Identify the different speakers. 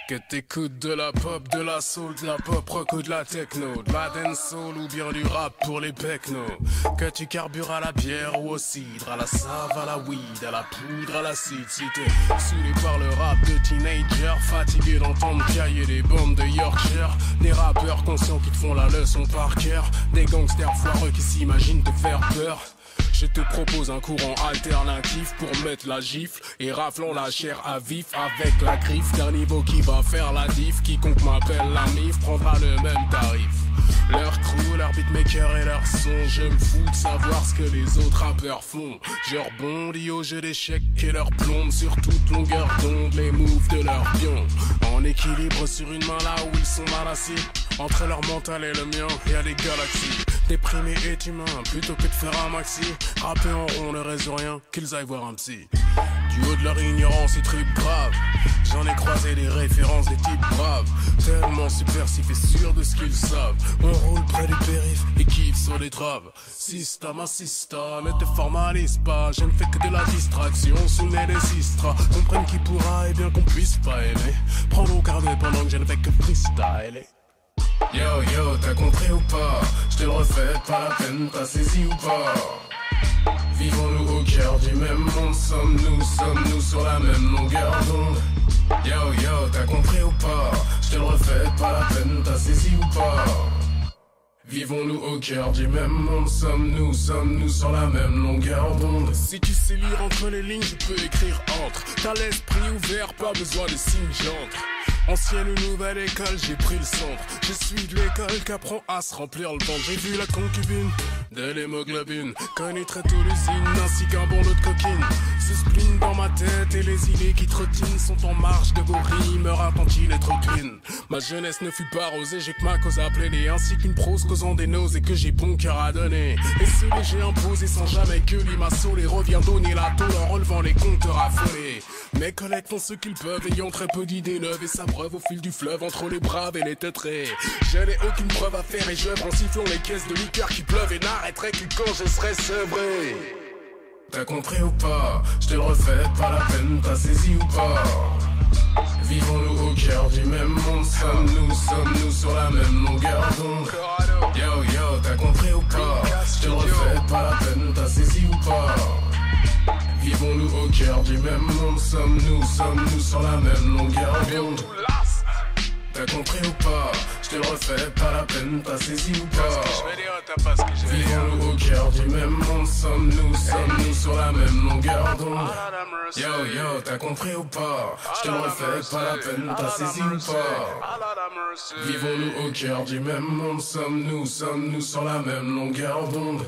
Speaker 1: Que t'écoutes de la pop, de la soul, de la pop rock ou de la techno, de la dancehall ou bien du rap pour les pecnos. Que tu carbures à la bière ou au cidre, à la save, à la weed, à la poudre, à l'acide. Si t'es saoulé par le rap de teenager, fatigué d'entendre piailler des bandes de Yorkshire, des rappeurs conscients qui te font la leçon par cœur, des gangsters foireux qui s'imaginent te faire peur. Je te propose un courant alternatif pour mettre la gifle et raflons la chair à vif avec la griffe d'un niveau qui va faire la diff. Quiconque m'appelle la mif prendra le même tarif. Leur crew, leur beatmaker et leur son, je me fous de savoir ce que les autres rappeurs font. Je rebondis au jeu d'échecs et leur plombe sur toute longueur d'onde les moves de leur pion. En équilibre sur une main là où ils sont mal assis, entre leur mental et le mien, y'a des galaxies. Déprimé et humain, plutôt que de faire un maxi, rapper en rond ne résout rien, qu'ils aillent voir un psy. Du haut de leur ignorance, ils tripent grave. J'en ai croisé des références, des types braves, tellement subversifs et sûrs de ce qu'ils savent. On roule près du périph' et kiffe sur les traves. Système assista, ne te formalise pas, je ne fais que de la distraction sous le nez des sistras. Comprenne qui pourra et bien qu'on puisse pas aimer. Prends mon carnet pendant que je ne fais que freestyler. Yo yo, t'as compris ou pas? Je te le refais, pas la peine, t'as saisi ou pas? Vivons-nous au cœur du même monde, sommes-nous sur la même longueur d'onde? Yo yo, t'as compris ou pas? Je te le refais, pas la peine, t'as saisi ou pas? Vivons-nous au cœur du même monde, sommes-nous sur la même longueur d'onde? Si tu sais lire entre les lignes, je peux écrire entre. T'as l'esprit ouvert, pas besoin de signes d'encre. Ancienne ou nouvelle école, j'ai pris le centre. Je suis de l'école qu'apprend à se remplir le ventre. J'ai vu la concubine de l'hémoglobine, connaître tout l'usine ainsi qu'un bon lot de coquine. Ce spleen dans ma tête et les idées qui trottinent sont en marche de vos rimes, ralentis les trop clean. Ma jeunesse ne fut pas rosée, j'ai que ma cause à plaider, ainsi qu'une prose causant des nausées que j'ai bon cœur à donner. Et ce léger imposé sans jamais que l'immasso les revient donner la tôle en relevant les compteurs affolés. Mes collègues font ce qu'ils peuvent, ayant très peu d'idées neuves et s'abreuvent au fil du fleuve entre les braves et les teutrés. Je n'ai aucune preuve à faire et j'œuvre en sifflant les caisses de liqueur qui pleuvent et n'arrêterai que quand je serai sevré. T'as compris ou pas? Je te le refais, pas la peine, t'as saisi ou pas? Vivons-nous au cœur du même monde, sommes-nous sur la même longueur d'onde? Yo yo, t'as compris ou pas? Je te le refais, pas la peine, t'as saisi ou pas? Vivons-nous au cœur du même monde, sommes-nous sur la même longueur d'onde? T'as compris ou pas? Je te le refais, pas la peine, t'as saisi ou pas? Vivons-nous au cœur du même monde, sommes-nous sur la même longueur d'onde? Yo yo, t'as compris ou pas? Je te le refais, pas la peine, t'as saisi ou pas? Vivons-nous au cœur du même monde, sommes-nous sur la même longueur d'onde?